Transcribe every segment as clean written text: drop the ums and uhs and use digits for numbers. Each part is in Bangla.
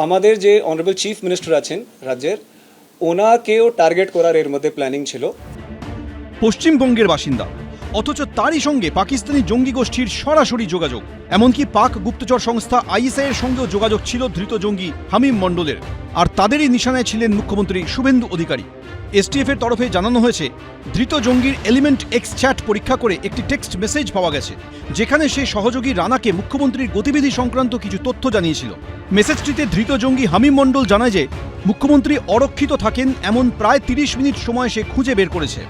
আমাদের যে অনারেবল চিফ মিনিস্টার আছেন রাজ্যের, ওনাকেও টার্গেট করার এর মধ্যে প্ল্যানিং ছিল। পশ্চিমবঙ্গের বাসিন্দা, অথচ তারই সঙ্গে পাকিস্তানি জঙ্গি গোষ্ঠীর সরাসরি যোগাযোগ। এমনকি পাক গুপ্তচর সংস্থা আইএসআই এর সঙ্গেও যোগাযোগ ছিল ধৃত জঙ্গি হামিম মণ্ডলের। আর তাদেরই নিশানায় ছিলেন মুখ্যমন্ত্রী শুভেন্দু অধিকারী। এসটিএফ এর তরফে জানানো হয়েছে, ধৃত জঙ্গির এলিমেন্ট এক্স চ্যাট পরীক্ষা করে একটি টেক্সট মেসেজ পাওয়া গেছে, যেখানে সে সহযোগী রানাকে মুখ্যমন্ত্রীর গতিবিধি সংক্রান্ত কিছু তথ্য জানিয়েছিল। মেসেজটিতে ধৃত জঙ্গি হামিম মণ্ডল জানায় যে মুখ্যমন্ত্রী অরক্ষিত থাকেন এমন প্রায় 30 মিনিট সময় সে খুঁজে বের করেছে।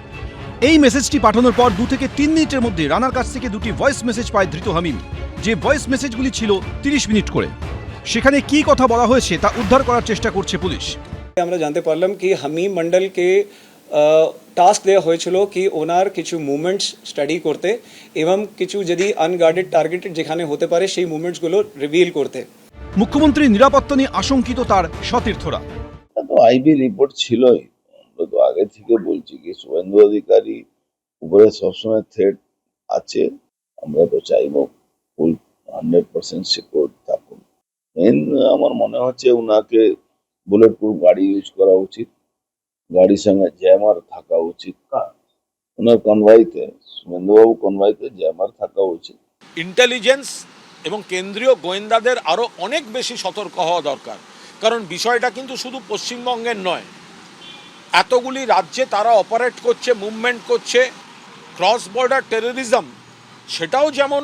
এই মেসেজটি পাঠানোর পর 2 থেকে 3 মিনিটের মধ্যে রানার কাছ থেকে 2টি ভয়েস মেসেজ পায় ধৃত হামিম, যে ভয়েস মেসেজগুলি ছিল 30 মিনিট করে। সেখানে কি কথা বলা হয়েছে তা উদ্ধার করার চেষ্টা করছে পুলিশ। আমরা জানতে পারলাম কি হামিম মণ্ডলকে টাস্ক দেওয়া হয়েছিল কি ওনার কিছু মুভমেন্টস স্টাডি করতে এবং কিছু যদি আনগার্ডেড টার্গেটেড যেখানে হতে পারে সেই মুভমেন্টসগুলো রিভিল করতে। মুখ্যমন্ত্রীর নিরাপত্তা নিয়ে আশঙ্কিত তার সতীর্থরা। তো আইবি রিপোর্ট ছিলই, আমরা তো আগে থেকে বলছি কি শুভেন্দু অধিকারী উপরে সবসময় থ্রেট আছে। আমরা তো চাইবো ফুল 100% সিকিউর থাকুন। মেন আমার মনে হচ্ছে উনাকে বুলেট প্রুফ গাড়ি ইউজ করা উচিত, গাড়ির সঙ্গে জ্যামার থাকা উচিত। ওনার কনভয়তে, শুভেন্দুবাবু কনভয়তে জ্যামার থাকা উচিত। ইন্টেলিজেন্স এবং কেন্দ্রীয় গোয়েন্দাদের আরও অনেক বেশি সতর্ক হওয়া দরকার, কারণ বিষয়টা কিন্তু শুধু পশ্চিমবঙ্গের নয়, এতগুলি রাজ্যে তারা অপারেট করছে, মুভমেন্ট করছে। ক্রস বর্ডার টেররিজম সেটাও যেমন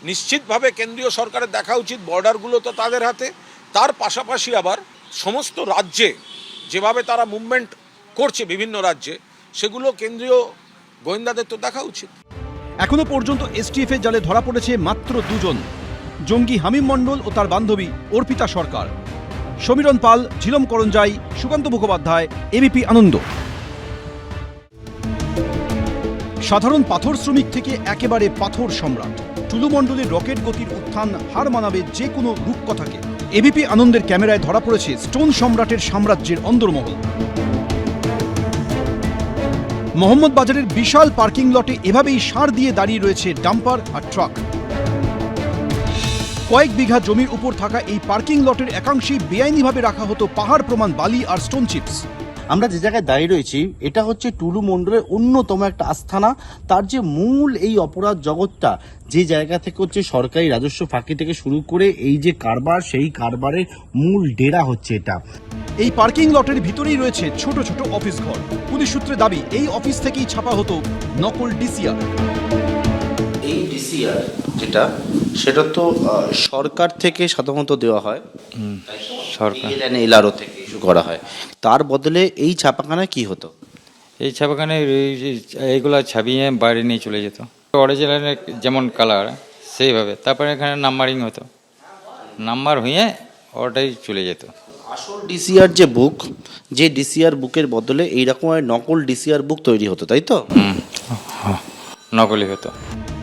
নিশ্চিতভাবে কেন্দ্রীয় সরকারের দেখা উচিত, বর্ডারগুলো তো তাদের হাতে, তার পাশাপাশি আবার সমস্ত রাজ্যে যেভাবে তারা মুভমেন্ট করছে বিভিন্ন রাজ্যে, সেগুলো কেন্দ্রীয় গোয়েন্দাদের তো দেখা উচিত। এখনো পর্যন্ত এসটিএফ এর জালে ধরা পড়েছে মাত্র 2 জন, জঙ্গি হামিম মণ্ডল ও তার বান্ধবী অর্পিতা সরকার। সমীরণ পাল, ঝিলম করঞ্জাই, সুকান্ত মুখোপাধ্যায়, এবিপি আনন্দ। সাধারণ পাথর শ্রমিক থেকে একেবারে পাথর সম্রাট, টুলু মণ্ডলের রকেট গতির উত্থান হার মানাবে যে কোনো রূপকথাকে। এবিপি আনন্দের ক্যামেরায় ধরা পড়েছে স্টোন সম্রাটের সাম্রাজ্যের অন্দরমহল। মোহাম্মদ বাজারের বিশাল পার্কিং লটে এভাবেই সার দিয়ে দাঁড়িয়ে রয়েছে ডাম্পার আর ট্রাক। কয়েক বিঘা জমির উপর থাকা এই পার্কিং লটের একাংশেই বেআইনিভাবে রাখা হতো পাহাড় প্রমাণ বালি আর স্টোন চিপস। আমরা যে জায়গায় দাঁড়িয়ে রয়েছি, এটা হচ্ছে টুলু মণ্ডলের অন্যতম একটা আস্থানা। তার যে মূল এই অপরাধ জগৎটা, যে জায়গা থেকে হচ্ছে সরকারি রাজস্ব ফাঁকি থেকে শুরু করে এই যে কারবার, সেই কারবারের মূল ডেরা হচ্ছে এটা। এই পার্কিং লটের ভিতরেই রয়েছে ছোট ছোট অফিস ঘর। পুলিশ সূত্রে দাবি, এই অফিস থেকেই ছাপা হতো নকল ডিসিআর। এই ডিসিআর যেটা, সেটা তো সরকার থেকে সাধারণত দেওয়া হয়, সরকার এলআরও থেকে ইস্যু করা হয়। তার বদলে এই ছাপাখানা কি হতো? এই ছাপাখানে এইগুলো ছাপিয়ে বাইরে নিয়ে চলে যেত, অরিজিনালের যেমন কালার সেইভাবে। তারপরে এখানে নাম্বারিং হতো, নাম্বার হয়ে ওটাই চলে যেত। আসল ডিসিআর যে বুক, যে ডিসিআর বুকের বদলে এইরকম নকল ডিসিআর বুক তৈরি হতো, তাই তো? নকলই হতো।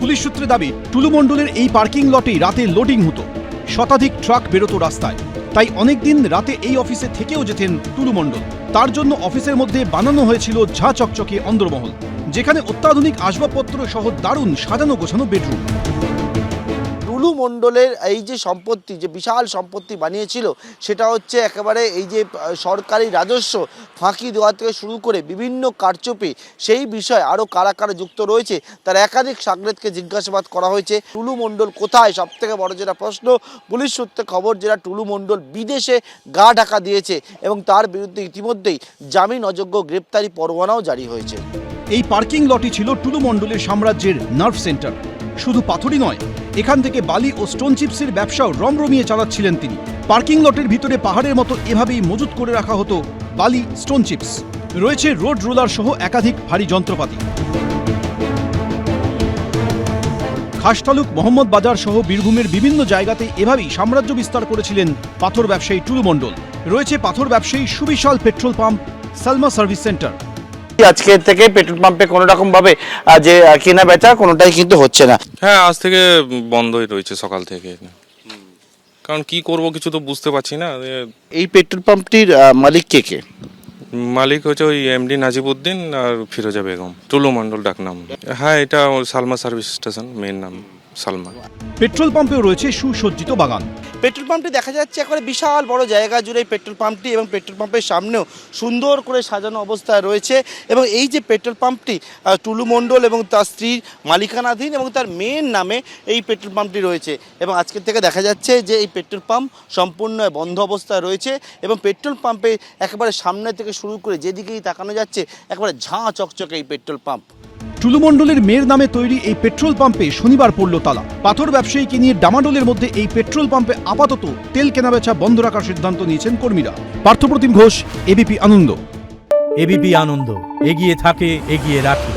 পুলিশ সূত্রে দাবি, টুলু মণ্ডলের এই পার্কিং লটেই রাতে লোডিং হতো, শতাধিক ট্রাক বেরোতো রাস্তায়। তাই অনেকদিন রাতে এই অফিসে থেকেও যেতেন টুলু মণ্ডল। তার জন্য অফিসের মধ্যে বানানো হয়েছিল ঝা চকচকে অন্দরমহল, যেখানে অত্যাধুনিক আসবাবপত্র সহ দারুণ সাজানো গোছানো বেডরুম। টুলু মণ্ডলের এই যে সম্পত্তি, যে বিশাল সম্পত্তি বানিয়েছিল, সেটা হচ্ছে একেবারে এই যে সরকারি রাজস্ব ফাঁকি দেওয়া থেকে শুরু করে বিভিন্ন কারচুপি, সেই বিষয়ে আরও কারা কারা যুক্ত রয়েছে তার একাধিক সাগরেদকে জিজ্ঞাসাবাদ করা হয়েছে। টুলু মণ্ডল কোথায়, সব থেকে বড় যেটা প্রশ্ন, পুলিশ সূত্রে খবর যেটা টুলু মণ্ডল বিদেশে গা ঢাকা দিয়েছে এবং তার বিরুদ্ধে ইতিমধ্যেই জামিন অযোগ্য গ্রেপ্তারি পরোয়ানাও জারি হয়েছে। এই পার্কিং লটই ছিল টুলু মণ্ডলের সাম্রাজ্যের নার্ভ সেন্টার। শুধু পাথরই নয়, এখান থেকে বালি ও স্টোন চিপসের ব্যবসাও রমরমিয়ে চালাচ্ছিলেন তিনি। পার্কিং লটের ভিতরে পাহাড়ের মতো এভাবেই মজুত করে রাখা হতো বালি, স্টোন চিপস। রয়েছে রোড রোলার সহ একাধিক ভারী যন্ত্রপাতি। খাসতালুক, মোহাম্মদ বাজার সহ বীরভূমের বিভিন্ন জায়গাতে এভাবেই সাম্রাজ্য বিস্তার করেছিলেন পাথর ব্যবসায়ী টুলু মণ্ডল। রয়েছে পাথর ব্যবসায়ী সুবিশাল petrol pump, Salma service centre. আজকে থেকে পেট্রোল পাম্পে কোনো রকম ভাবে যে কেনা বেচা কোনোটাই কিন্তু হচ্ছে না। হ্যাঁ, আজ থেকে বন্ধই রয়েছে সকাল থেকে। কারণ কি করব কিছু তো বুঝতে পারছি না। এই পেট্রোল পাম্পটির মালিক কে কে? মালিক হচ্ছে ওই এমডি নাজিবউদ্দিন আর ফিরোজা বেগম, টুলু মণ্ডল ডাকনাম। হ্যাঁ, এটা সালমা সার্ভিস স্টেশন মেন নাম। সালমান। পেট্রোল পাম্পেও রয়েছে সুসজ্জিত বাগান। পেট্রোল পাম্পটি দেখা যাচ্ছে একেবারে বিশাল বড় জায়গা জুড়ে এই পেট্রোল পাম্পটি, এবং পেট্রোল পাম্পের সামনেও সুন্দর করে সাজানো অবস্থায় রয়েছে। এবং এই যে পেট্রোল পাম্পটি টুলু মণ্ডল এবং তার স্ত্রীর মালিকানাধীন এবং তার মেয়ের নামে এই পেট্রোল পাম্পটি রয়েছে। এবং আজকের থেকে দেখা যাচ্ছে যে এই পেট্রোল পাম্প সম্পূর্ণ বন্ধ অবস্থায় রয়েছে, এবং পেট্রোল পাম্পে একেবারে সামনে থেকে শুরু করে যেদিকেই তাকানো যাচ্ছে একেবারে ঝাঁ চকচকে এই পেট্রোল পাম্প। টুলু মণ্ডলের মেয়ের নামে তৈরি এই পেট্রোল পাম্পে শনিবার পড়ল তালা। পাথর ব্যবসায়ীকে নিয়ে ডামাডোলের মধ্যে এই পেট্রোল পাম্পে আপাতত তেল কেনাবেচা বন্ধ রাখার সিদ্ধান্ত নিয়েছেন কর্মীরা। পার্থপ্রতিম ঘোষ, এবিপি আনন্দ। এবিপি আনন্দ, এগিয়ে থাকে, এগিয়ে রাখে।